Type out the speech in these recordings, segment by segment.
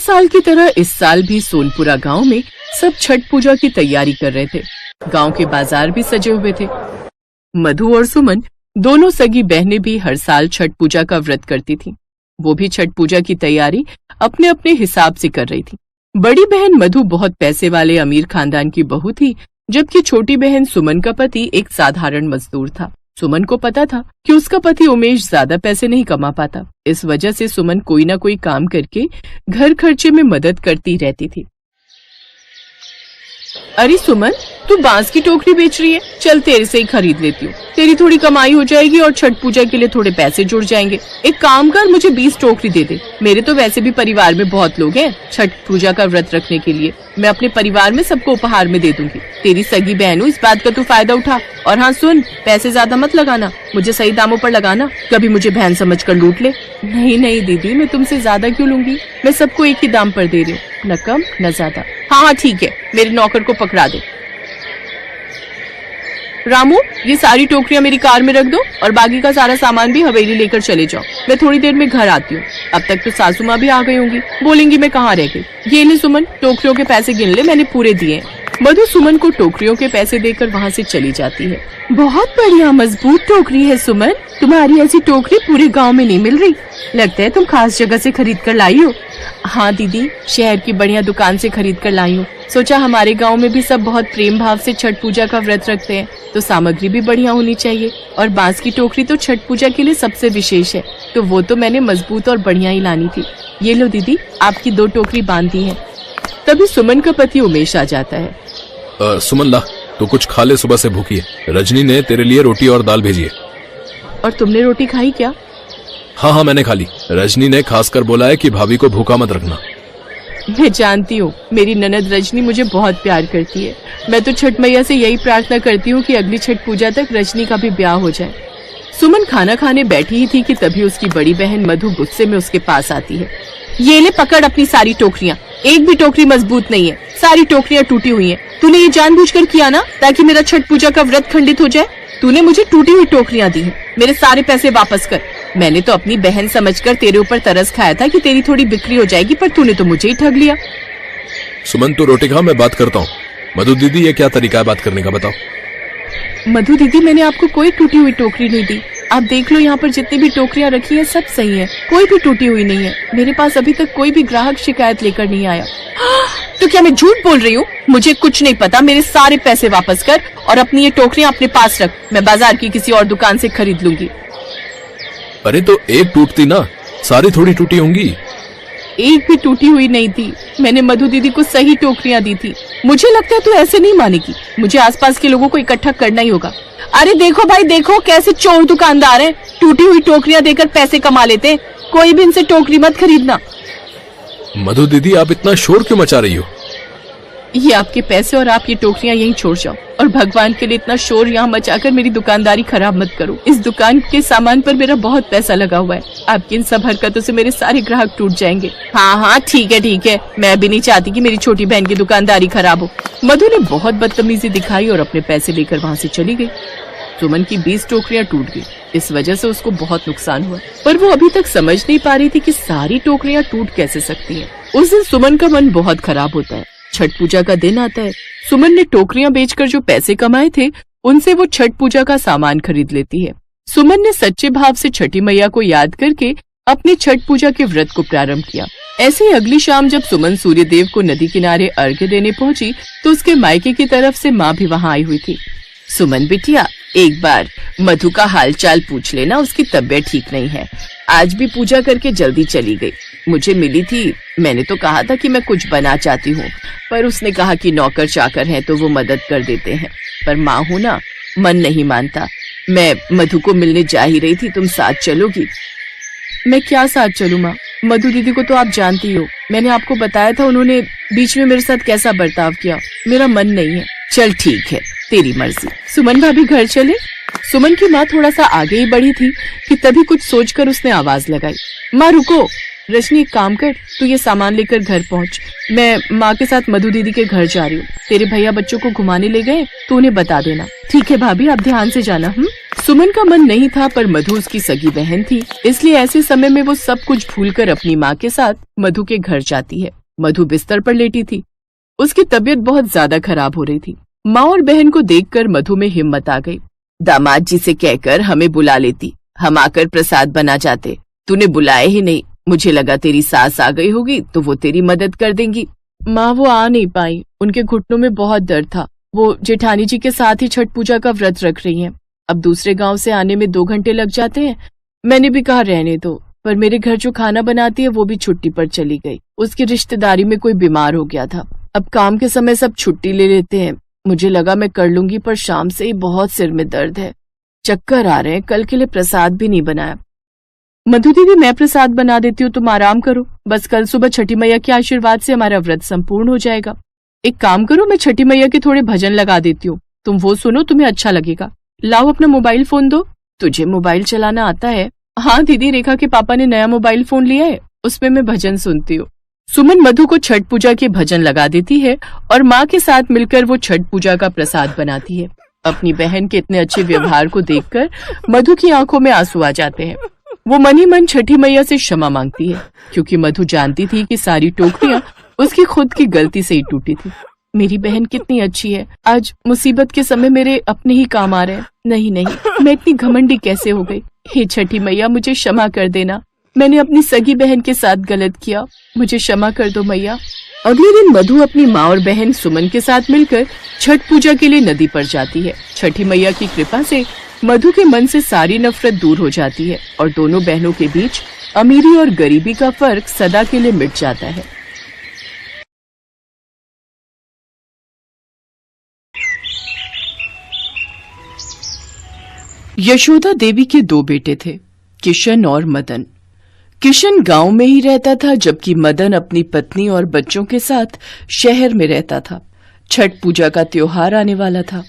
साल की तरह इस साल भी सोनपुरा गांव में सब छठ पूजा की तैयारी कर रहे थे। गांव के बाजार भी सजे हुए थे। मधु और सुमन दोनों सगी बहनें भी हर साल छठ पूजा का व्रत करती थीं। वो भी छठ पूजा की तैयारी अपने अपने हिसाब से कर रही थी। बड़ी बहन मधु बहुत पैसे वाले अमीर खानदान की बहू थी, जबकि छोटी बहन सुमन का पति एक साधारण मजदूर था। सुमन को पता था कि उसका पति उमेश ज्यादा पैसे नहीं कमा पाता। इस वजह से सुमन कोई ना कोई काम करके घर खर्चे में मदद करती रहती थी। अरे सुमन, तू बांस की टोकरी बेच रही है? चल तेरे से ही खरीद लेती हूँ। तेरी थोड़ी कमाई हो जाएगी और छठ पूजा के लिए थोड़े पैसे जुड़ जाएंगे। एक काम कर, मुझे 20 टोकरी दे दे। मेरे तो वैसे भी परिवार में बहुत लोग हैं छठ पूजा का व्रत रखने के लिए। मैं अपने परिवार में सबको उपहार में दे दूंगी। तेरी सगी बहन हूँ, इस बात का तू फायदा उठा। और हाँ सुन, पैसे ज्यादा मत लगाना, मुझे सही दामों पर लगाना, कभी मुझे बहन समझ कर लूट ले। नहीं नहीं दीदी, मैं तुमसे ज्यादा क्यों लूंगी? मैं सबको एक ही दाम पर दे रही हूँ, न कम न ज्यादा। हाँ ठीक है, मेरे नौकर को पकड़ा दे। रामू, ये सारी टोकरियां मेरी कार में रख दो और बाकी का सारा सामान भी हवेली लेकर चले जाओ। मैं थोड़ी देर में घर आती हूँ। अब तक तो सासू माँ भी आ गई होंगी, बोलेंगी मैं कहाँ रह गई। ये ले सुमन, टोकरियों के पैसे गिन ले, मैंने पूरे दिए। मधु सुमन को टोकरियों के पैसे देकर वहाँ से चली जाती है। बहुत बढ़िया मजबूत टोकरी है सुमन, तुम्हारी ऐसी टोकरी पूरे गाँव में नहीं मिल रही। लगता है तुम खास जगह से खरीद कर लाई हो। हाँ दीदी, शहर की बढ़िया दुकान से खरीद कर लाई हूँ। सोचा हमारे गांव में भी सब बहुत प्रेम भाव से छठ पूजा का व्रत रखते हैं, तो सामग्री भी बढ़िया होनी चाहिए। और बांस की टोकरी तो छठ पूजा के लिए सबसे विशेष है, तो वो तो मैंने मजबूत और बढ़िया ही लानी थी। ये लो दीदी, आपकी 2 टोकरी बांधी है। तभी सुमन का पति उमेश आ जाता है। सुमन ला, तू कुछ खा ले, सुबह से भूखी है। रजनी ने तेरे लिए रोटी और दाल भेजी है। और तुमने रोटी खाई क्या? हाँ, मैंने खा ली। रजनी ने खासकर बोला है कि भाभी को भूखा मत रखना। मैं जानती हूँ, मेरी ननद रजनी मुझे बहुत प्यार करती है। मैं तो छठ मैया से यही प्रार्थना करती हूँ कि अगली छठ पूजा तक रजनी का भी ब्याह हो जाए। सुमन खाना खाने बैठी ही थी कि तभी उसकी बड़ी बहन मधु गुस्से में उसके पास आती है। ये ले पकड़ अपनी सारी टोकरियाँ, एक भी टोकरी मजबूत नहीं है, सारी टोकरियाँ टूटी हुई है। तूने ये जानबूझकर किया ना, ताकि मेरा छठ पूजा का व्रत खंडित हो जाए। तूने मुझे टूटी हुई टोकरियाँ दी हैं, मेरे सारे पैसे वापस कर। मैंने तो अपनी बहन समझकर तेरे ऊपर तरस खाया था कि तेरी थोड़ी बिक्री हो जाएगी, पर तूने तो मुझे ही ठग लिया। सुमन, तू रोटी खा, मैं बात करता हूँ। मधु दीदी, ये क्या तरीका है बात करने का, बताओ। मधु दीदी, मैंने आपको कोई टूटी हुई टोकरी नहीं दी। आप देख लो, यहाँ पर जितनी भी टोकरियाँ रखी हैं सब सही है, कोई भी टूटी हुई नहीं है। मेरे पास अभी तक कोई भी ग्राहक शिकायत लेकर नहीं आया। तो क्या मैं झूठ बोल रही हूँ? मुझे कुछ नहीं पता, मेरे सारे पैसे वापस कर और अपनी ये टोकरियाँ अपने पास रख। मैं बाजार की किसी और दुकान से खरीद लूंगी। अरे तो एक टूटती ना, सारी थोड़ी टूटी होंगी। एक भी टूटी हुई नहीं थी, मैंने मधु दीदी को सही टोकरियाँ दी थी। मुझे लगता है तू ऐसे नहीं मानेगी, मुझे आसपास के लोगों को इकट्ठा करना ही होगा। अरे देखो भाई देखो, कैसे चोर दुकानदार हैं, टूटी हुई टोकरियाँ देकर पैसे कमा लेते हैं। कोई भी इनसे टोकरी मत खरीदना। मधु दीदी, आप इतना शोर क्यों मचा रही हो? ये आपके पैसे और आप ये टोकरियां यहीं छोड़ जाओ, और भगवान के लिए इतना शोर यहाँ मचाकर मेरी दुकानदारी खराब मत करो। इस दुकान के सामान पर मेरा बहुत पैसा लगा हुआ है। आपकी इन सब हरकतों से मेरे सारे ग्राहक टूट जाएंगे। हाँ ठीक है, मैं भी नहीं चाहती कि मेरी छोटी बहन की दुकानदारी खराब हो। मधु ने बहुत बदतमीजी दिखाई और अपने पैसे लेकर वहाँ से चली गई। सुमन की 20 टोकरियां टूट गई। इस वजह से उसको बहुत नुकसान हुआ, पर वो अभी तक समझ नहीं पा रही थी कि सारी टोकरियां टूट कैसे सकती हैं। उस दिन सुमन का मन बहुत खराब होता है। छठ पूजा का दिन आता है। सुमन ने टोकरियां बेचकर जो पैसे कमाए थे, उनसे वो छठ पूजा का सामान खरीद लेती है। सुमन ने सच्चे भाव से छठी मैया को याद करके अपनी छठ पूजा के व्रत को प्रारंभ किया। ऐसे ही अगली शाम जब सुमन सूर्य देव को नदी किनारे अर्घ्य देने पहुंची, तो उसके मायके की तरफ से माँ भी वहाँ आई हुई थी। सुमन बिटिया, एक बार मधु का हालचाल पूछ लेना, उसकी तबीयत ठीक नहीं है। आज भी पूजा करके जल्दी चली गई। मुझे मिली थी, मैंने तो कहा था कि मैं कुछ बना चाहती हूँ, पर उसने कहा कि नौकर चाकर हैं तो वो मदद कर देते हैं, पर माँ हूँ ना, मन नहीं मानता। मैं मधु को मिलने जा ही रही थी, तुम साथ चलोगी? मैं क्या साथ चलूँ माँ? मधु दीदी को तो आप जानती हो, मैंने आपको बताया था उन्होंने बीच में मेरे साथ कैसा बर्ताव किया। मेरा मन नहीं है। चल ठीक है, तेरी मर्जी। सुमन भाभी घर चले। सुमन की माँ थोड़ा सा आगे ही बढ़ी थी कि तभी कुछ सोचकर उसने आवाज लगाई। माँ रुको। रजनी, एक काम कर, तू ये सामान लेकर घर पहुँच। मैं माँ के साथ मधु दीदी के घर जा रही हूँ। तेरे भैया बच्चों को घुमाने ले गए तो उन्हें बता देना। ठीक है भाभी, आप ध्यान से जाना। सुमन का मन नहीं था, पर मधु उसकी सगी बहन थी, इसलिए ऐसे समय में वो सब कुछ भूलकर अपनी माँ के साथ मधु के घर जाती है। मधु बिस्तर पर लेटी थी। उसकी तबीयत बहुत ज्यादा खराब हो रही थी। माँ और बहन को देखकर मधु में हिम्मत आ गई। दामाद जी से कहकर हमें बुला लेती, हम आकर प्रसाद बना जाते। तूने बुलाया ही नहीं, मुझे लगा तेरी सास आ गई होगी तो वो तेरी मदद कर देंगी। माँ वो आ नहीं पाई, उनके घुटनों में बहुत दर्द था। वो जेठानी जी के साथ ही छठ पूजा का व्रत रख रही हैं। अब दूसरे गांव से आने में 2 घंटे लग जाते हैं। मैंने भी कहा रहने दो, पर मेरे घर जो खाना बनाती है वो भी छुट्टी पर चली गई। उसकी रिश्तेदारी में कोई बीमार हो गया था। अब काम के समय सब छुट्टी ले लेते हैं। मुझे लगा मैं कर लूंगी, पर शाम से ही बहुत सिर में दर्द है, चक्कर आ रहे हैं। कल के लिए प्रसाद भी नहीं बनाया। मधु दीदी मैं प्रसाद बना देती हूँ, तुम आराम करो। बस कल सुबह छठी मैया के आशीर्वाद से हमारा व्रत संपूर्ण हो जाएगा। एक काम करो, मैं छठी मैया के थोड़े भजन लगा देती हूँ, तुम वो सुनो, तुम्हें अच्छा लगेगा। लाओ अपना मोबाइल फोन दो। तुझे मोबाइल चलाना आता है? हाँ दीदी, रेखा के पापा ने नया मोबाइल फोन लिया है, उसमें मैं भजन सुनती हूँ। सुमन मधु को छठ पूजा के भजन लगा देती है और माँ के साथ मिलकर वो छठ पूजा का प्रसाद बनाती है। अपनी बहन के इतने अच्छे व्यवहार को देखकर मधु की आंखों में आंसू आ जाते हैं। वो मन ही मन छठी मैया से क्षमा मांगती है, क्योंकि मधु जानती थी कि सारी टोकरियां उसकी खुद की गलती से ही टूटी थी। मेरी बहन कितनी अच्छी है, आज मुसीबत के समय मेरे अपने ही काम आ रहे हैं। नहीं नहीं, मैं इतनी घमंडी कैसे हो गई। हे छठी मैया, मुझे क्षमा कर देना, मैंने अपनी सगी बहन के साथ गलत किया, मुझे क्षमा कर दो मैया। अगले दिन मधु अपनी माँ और बहन सुमन के साथ मिलकर छठ पूजा के लिए नदी पर जाती है। छठी मैया की कृपा से मधु के मन से सारी नफरत दूर हो जाती है और दोनों बहनों के बीच अमीरी और गरीबी का फर्क सदा के लिए मिट जाता है। यशोदा देवी के 2 बेटे थे, किशन और मदन। किशन गांव में ही रहता था, जबकि मदन अपनी पत्नी और बच्चों के साथ शहर में रहता था। छठ पूजा का त्योहार आने वाला था।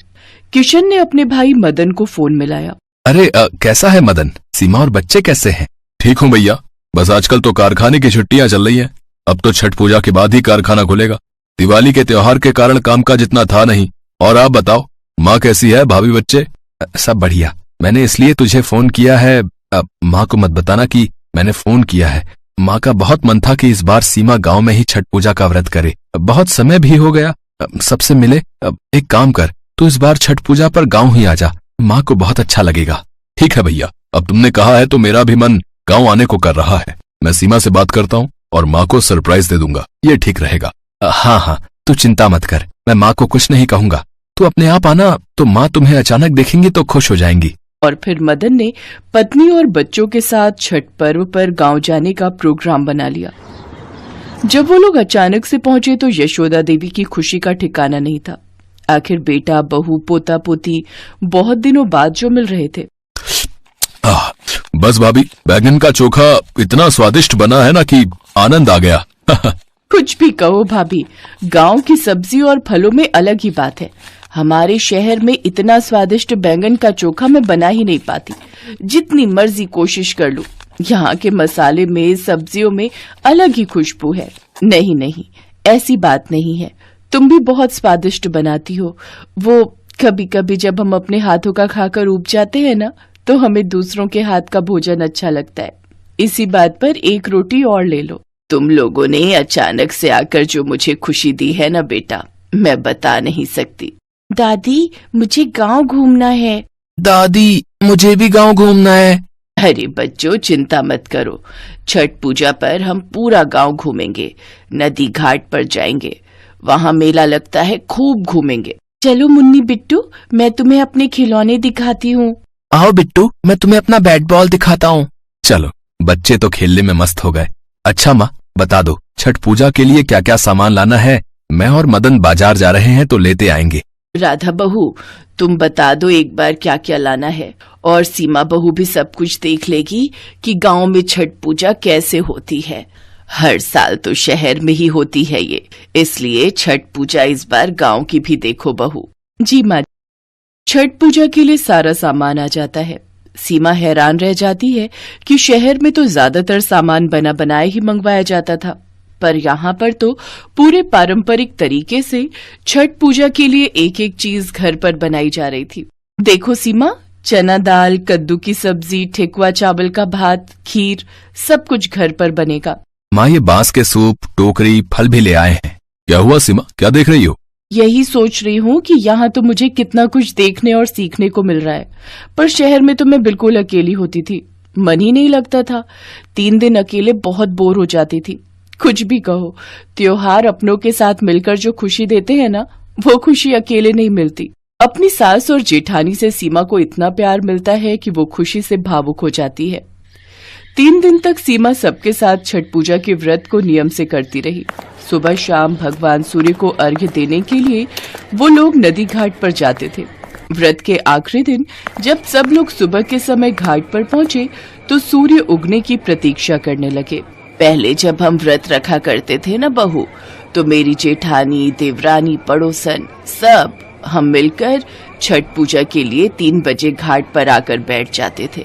किशन ने अपने भाई मदन को फोन मिलाया। अरे कैसा है मदन? सीमा और बच्चे कैसे हैं? ठीक हूँ भैया, बस आजकल तो कारखाने की छुट्टियां चल रही हैं। अब तो छठ पूजा के बाद ही कारखाना खुलेगा। दिवाली के त्योहार के कारण काम का जितना था नहीं। और आप बताओ, माँ कैसी है, भाभी बच्चे? सब बढ़िया। मैंने इसलिए तुझे फोन किया है, माँ को मत बताना कि मैंने फोन किया है। माँ का बहुत मन था कि इस बार सीमा गांव में ही छठ पूजा का व्रत करे। बहुत समय भी हो गया सबसे मिले। एक काम कर, तू इस बार छठ पूजा पर गांव ही आ जा, माँ को बहुत अच्छा लगेगा। ठीक है भैया, अब तुमने कहा है तो मेरा भी मन गांव आने को कर रहा है। मैं सीमा से बात करता हूँ और माँ को सरप्राइज दे दूंगा, ये ठीक रहेगा। हाँ हाँ, तू चिंता मत कर, मैं माँ को कुछ नहीं कहूंगा। तू अपने आप आना, तो माँ तुम्हें अचानक देखेंगी तो खुश हो जाएंगी। और फिर मदन ने पत्नी और बच्चों के साथ छठ पर्व पर गांव जाने का प्रोग्राम बना लिया। जब वो लोग अचानक से पहुंचे तो यशोदा देवी की खुशी का ठिकाना नहीं था। आखिर बेटा, बहू, पोता पोती बहुत दिनों बाद जो मिल रहे थे। बस भाभी, बैगन का चोखा इतना स्वादिष्ट बना है ना कि आनंद आ गया। कुछ भी कहो भाभी, गांव की सब्जी और फलों में अलग ही बात है। हमारे शहर में इतना स्वादिष्ट बैंगन का चोखा मैं बना ही नहीं पाती, जितनी मर्जी कोशिश कर लूं। यहाँ के मसाले में, सब्जियों में अलग ही खुशबू है। नहीं नहीं, ऐसी बात नहीं है, तुम भी बहुत स्वादिष्ट बनाती हो। वो कभी कभी जब हम अपने हाथों का खाकर ऊब जाते हैं ना, तो हमें दूसरों के हाथ का भोजन अच्छा लगता है। इसी बात पर 1 रोटी और ले लो। तुम लोगों ने अचानक से आकर जो मुझे खुशी दी है ना बेटा, मैं बता नहीं सकती। दादी, मुझे गांव घूमना है। दादी, मुझे भी गांव घूमना है। अरे बच्चों, चिंता मत करो, छठ पूजा पर हम पूरा गांव घूमेंगे। नदी घाट पर जाएंगे, वहाँ मेला लगता है, खूब घूमेंगे। चलो मुन्नी बिट्टू, मैं तुम्हें अपने खिलौने दिखाती हूँ। आओ बिट्टू, मैं तुम्हें अपना बैट बॉल दिखाता हूँ। चलो, बच्चे तो खेलने में मस्त हो गए। अच्छा माँ, बता दो, छठ पूजा के लिए क्या क्या सामान लाना है? मैं और मदन बाजार जा रहे हैं तो लेते आएंगे। राधा बहू, तुम बता दो एक बार क्या क्या लाना है, और सीमा बहू भी सब कुछ देख लेगी कि गांव में छठ पूजा कैसे होती है। हर साल तो शहर में ही होती है ये, इसलिए छठ पूजा इस बार गांव की भी देखो बहू। जी माँ। छठ पूजा के लिए सारा सामान आ जाता है। सीमा हैरान रह जाती है कि शहर में तो ज्यादातर सामान बना बनाया ही मंगवाया जाता था, पर यहाँ पर तो पूरे पारंपरिक तरीके से छठ पूजा के लिए एक एक चीज घर पर बनाई जा रही थी। देखो सीमा, चना दाल, कद्दू की सब्जी, ठेकुआ चावल का भात, खीर, सब कुछ घर पर बनेगा। माँ ये बांस के सूप, टोकरी, फल भी ले आए हैं। क्या हुआ सीमा, क्या देख रही हो? यही सोच रही हूँ कि यहाँ तो मुझे कितना कुछ देखने और सीखने को मिल रहा है, पर शहर में तो मैं बिल्कुल अकेली होती थी, मन ही नहीं लगता था। 3 दिन अकेले बहुत बोर हो जाती थी। कुछ भी कहो, त्योहार अपनों के साथ मिलकर जो खुशी देते हैं ना, वो खुशी अकेले नहीं मिलती। अपनी सास और जेठानी से सीमा को इतना प्यार मिलता है कि वो खुशी से भावुक हो जाती है। 3 दिन तक सीमा सबके साथ छठ पूजा के व्रत को नियम से करती रही। सुबह शाम भगवान सूर्य को अर्घ्य देने के लिए वो लोग नदी घाट पर जाते थे। व्रत के आखिरी दिन जब सब लोग सुबह के समय घाट पर पहुंचे तो सूर्य उगने की प्रतीक्षा करने लगे। पहले जब हम व्रत रखा करते थे ना बहू, तो मेरी जेठानी, देवरानी, पड़ोसन सब हम मिलकर छठ पूजा के लिए 3 बजे घाट पर आकर बैठ जाते थे।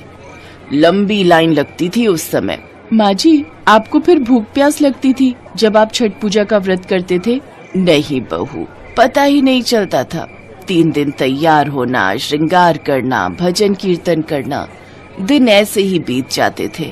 लंबी लाइन लगती थी उस समय। माँ जी, आपको फिर भूख प्यास लगती थी जब आप छठ पूजा का व्रत करते थे? नहीं बहू, पता ही नहीं चलता था। 3 दिन तैयार होना, श्रृंगार करना, भजन कीर्तन करना, दिन ऐसे ही बीत जाते थे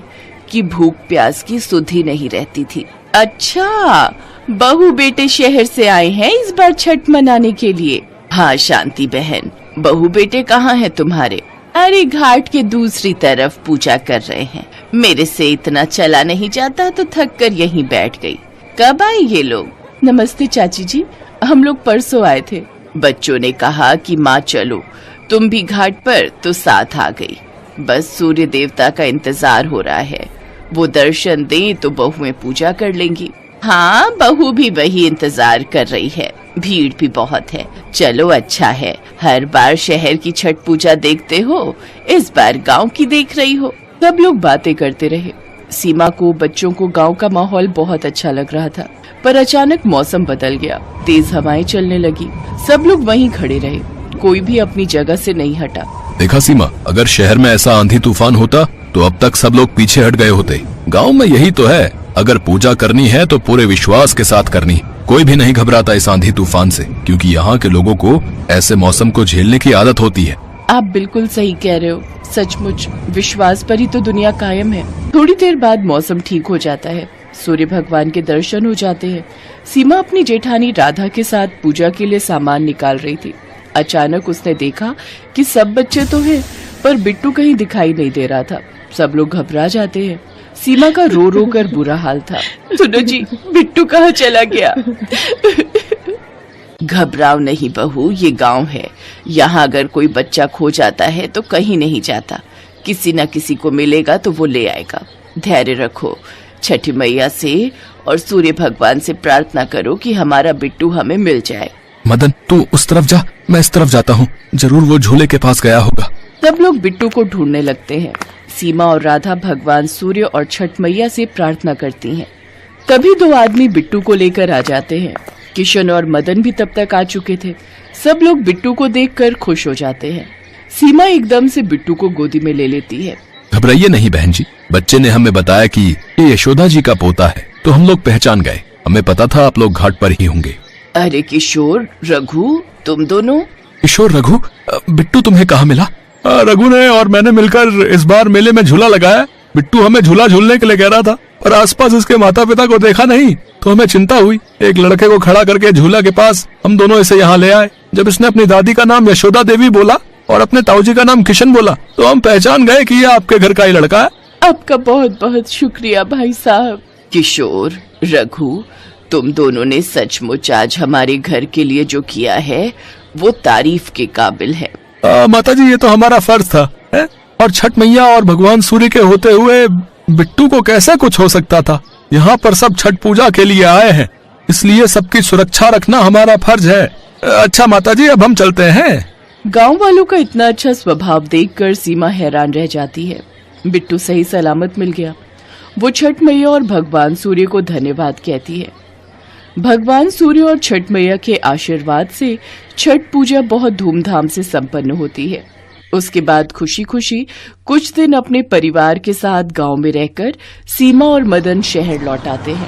कि भूख प्यास की सुध ही नहीं रहती थी। अच्छा, बहू बेटे शहर से आए हैं इस बार छठ मनाने के लिए? हाँ शांति बहन, बहू बेटे कहाँ हैं तुम्हारे? अरे घाट के दूसरी तरफ पूजा कर रहे हैं। मेरे से इतना चला नहीं जाता तो थक कर यहीं बैठ गई। कब आए ये लोग? नमस्ते चाची जी, हम लोग परसों आए थे। बच्चों ने कहा कि माँ चलो, तुम भी घाट पर, तो साथ आ गई। बस सूर्य देवता का इंतजार हो रहा है, वो दर्शन दे तो बहुएं पूजा कर लेंगी। हाँ, बहू भी वही इंतजार कर रही है। भीड़ भी बहुत है। चलो अच्छा है, हर बार शहर की छठ पूजा देखते हो, इस बार गांव की देख रही हो। सब लोग बातें करते रहे। सीमा को, बच्चों को गांव का माहौल बहुत अच्छा लग रहा था, पर अचानक मौसम बदल गया। तेज हवाएं चलने लगी। सब लोग वहीं खड़े रहे, कोई भी अपनी जगह से नहीं हटा। देखा सीमा, अगर शहर में ऐसा आंधी तूफान होता तो अब तक सब लोग पीछे हट गए होते। गांव में यही तो है, अगर पूजा करनी है तो पूरे विश्वास के साथ करनी। कोई भी नहीं घबराता इस आंधी तूफान से, क्योंकि यहाँ के लोगों को ऐसे मौसम को झेलने की आदत होती है। आप बिल्कुल सही कह रहे हो। सचमुच विश्वास पर ही तो दुनिया कायम है। थोड़ी देर बाद मौसम ठीक हो जाता है, सूर्य भगवान के दर्शन हो जाते हैं। सीमा अपनी जेठानी राधा के साथ पूजा के लिए सामान निकाल रही थी। अचानक उसने देखा कि सब बच्चे तो हैं, पर बिट्टू कहीं दिखाई नहीं दे रहा था। सब लोग घबरा जाते हैं। सीमा का रो रो कर बुरा हाल था। सुनो जी, बिट्टू कहाँ चला गया? घबराओ नहीं बहू, ये गांव है। यहाँ अगर कोई बच्चा खो जाता है तो कहीं नहीं जाता, किसी न किसी को मिलेगा तो वो ले आएगा। धैर्य रखो, छठी मैया से और सूर्य भगवान से प्रार्थना करो कि हमारा बिट्टू हमें मिल जाए। मदन, तू उस तरफ जा, मैं इस तरफ जाता हूँ। जरूर वो झूले के पास गया होगा। सब लोग बिट्टू को ढूंढने लगते हैं। सीमा और राधा भगवान सूर्य और छठ मैया से प्रार्थना करती हैं। तभी 2 आदमी बिट्टू को लेकर आ जाते हैं। किशन और मदन भी तब तक आ चुके थे। सब लोग बिट्टू को देखकर खुश हो जाते हैं। सीमा एकदम से बिट्टू को गोदी में ले लेती है। घबराइए नहीं बहन जी, बच्चे ने हमें बताया कि ये यशोदा जी का पोता है, तो हम लोग पहचान गए। हमें पता था आप लोग घाट पर ही होंगे। अरे किशोर, रघु, तुम दोनों? किशोर, रघु, बिट्टू तुम्हें कहाँ मिला? रघु ने और मैंने मिलकर इस बार मेले में झूला लगाया। बिट्टू हमें झूला झूलने के लिए कह रहा था, और आसपास इसके माता पिता को देखा नहीं, तो हमें चिंता हुई। एक लड़के को खड़ा करके झूला के पास हम दोनों इसे यहाँ ले आए। जब इसने अपनी दादी का नाम यशोदा देवी बोला और अपने ताऊजी का नाम किशन बोला, तो हम पहचान गए कि ये आपके घर का ही लड़का है। आपका बहुत बहुत शुक्रिया भाई साहब। किशोर, रघु, तुम दोनों ने सचमुच आज हमारे घर के लिए जो किया है वो तारीफ के काबिल है। माताजी, ये तो हमारा फर्ज था, है? और छठ मैया और भगवान सूर्य के होते हुए बिट्टू को कैसे कुछ हो सकता था? यहाँ पर सब छठ पूजा के लिए आए हैं, इसलिए सबकी सुरक्षा रखना हमारा फर्ज है। अच्छा माताजी, अब हम चलते हैं। गांव वालों का इतना अच्छा स्वभाव देखकर सीमा हैरान रह जाती है। बिट्टू सही सलामत मिल गया। वो छठ मैया और भगवान सूर्य को धन्यवाद कहती है। भगवान सूर्य और छठ मैया के आशीर्वाद से छठ पूजा बहुत धूमधाम से संपन्न होती है। उसके बाद खुशी खुशी कुछ दिन अपने परिवार के साथ गांव में रहकर सीमा और मदन शहर लौट आते हैं।